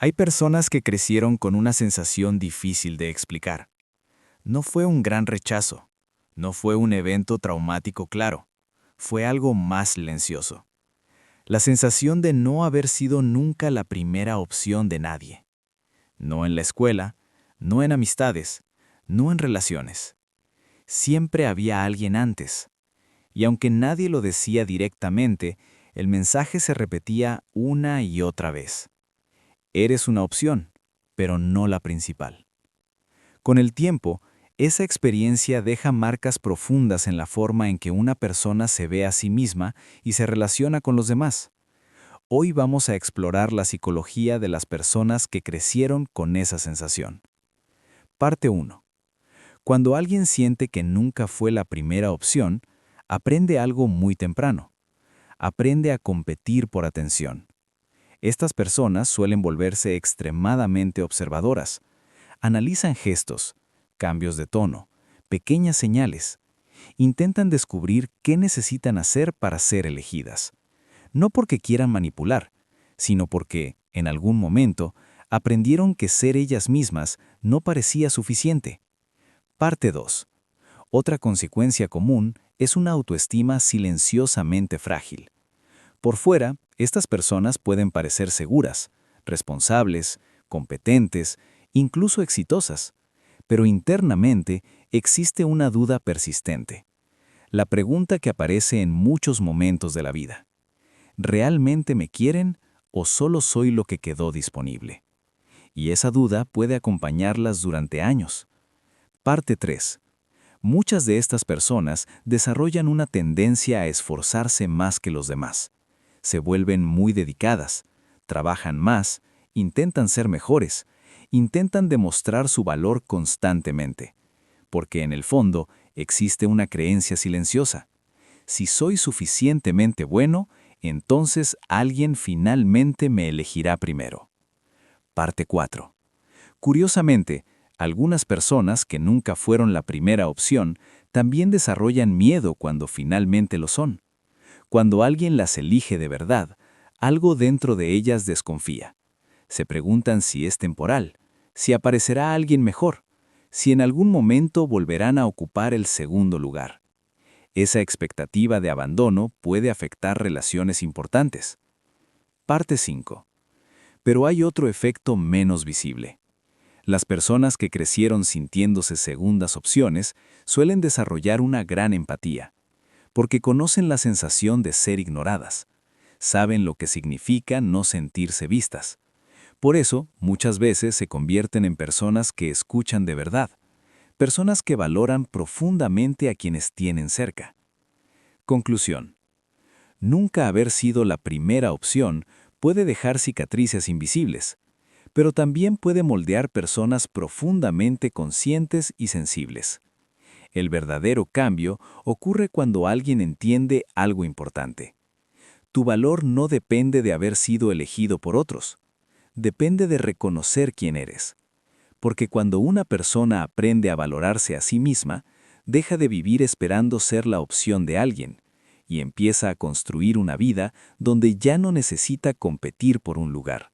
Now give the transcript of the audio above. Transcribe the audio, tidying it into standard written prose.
Hay personas que crecieron con una sensación difícil de explicar. No fue un gran rechazo, no fue un evento traumático claro, fue algo más silencioso. La sensación de no haber sido nunca la primera opción de nadie. No en la escuela, no en amistades, no en relaciones. Siempre había alguien antes. Y aunque nadie lo decía directamente, el mensaje se repetía una y otra vez. Eres una opción, pero no la principal. Con el tiempo, esa experiencia deja marcas profundas en la forma en que una persona se ve a sí misma y se relaciona con los demás. Hoy vamos a explorar la psicología de las personas que crecieron con esa sensación. Parte 1. Cuando alguien siente que nunca fue la primera opción, aprende algo muy temprano. Aprende a competir por atención. Estas personas suelen volverse extremadamente observadoras. Analizan gestos, cambios de tono, pequeñas señales. Intentan descubrir qué necesitan hacer para ser elegidas. No porque quieran manipular, sino porque, en algún momento, aprendieron que ser ellas mismas no parecía suficiente. Parte 2. Otra consecuencia común es una autoestima silenciosamente frágil. Por fuera, estas personas pueden parecer seguras, responsables, competentes, incluso exitosas, pero internamente existe una duda persistente. La pregunta que aparece en muchos momentos de la vida: ¿realmente me quieren o solo soy lo que quedó disponible? Y esa duda puede acompañarlas durante años. Parte 3. Muchas de estas personas desarrollan una tendencia a esforzarse más que los demás. Se vuelven muy dedicadas, trabajan más, intentan ser mejores, intentan demostrar su valor constantemente. Porque en el fondo existe una creencia silenciosa. Si soy suficientemente bueno, entonces alguien finalmente me elegirá primero. Parte 4. Curiosamente, algunas personas que nunca fueron la primera opción también desarrollan miedo cuando finalmente lo son. Cuando alguien las elige de verdad, algo dentro de ellas desconfía. Se preguntan si es temporal, si aparecerá alguien mejor, si en algún momento volverán a ocupar el segundo lugar. Esa expectativa de abandono puede afectar relaciones importantes. Parte 5. Pero hay otro efecto menos visible. Las personas que crecieron sintiéndose segundas opciones suelen desarrollar una gran empatía, porque conocen la sensación de ser ignoradas. Saben lo que significa no sentirse vistas. Por eso, muchas veces se convierten en personas que escuchan de verdad, personas que valoran profundamente a quienes tienen cerca. Conclusión. Nunca haber sido la primera opción puede dejar cicatrices invisibles, pero también puede moldear personas profundamente conscientes y sensibles. El verdadero cambio ocurre cuando alguien entiende algo importante. Tu valor no depende de haber sido elegido por otros. Depende de reconocer quién eres. Porque cuando una persona aprende a valorarse a sí misma, deja de vivir esperando ser la opción de alguien y empieza a construir una vida donde ya no necesita competir por un lugar.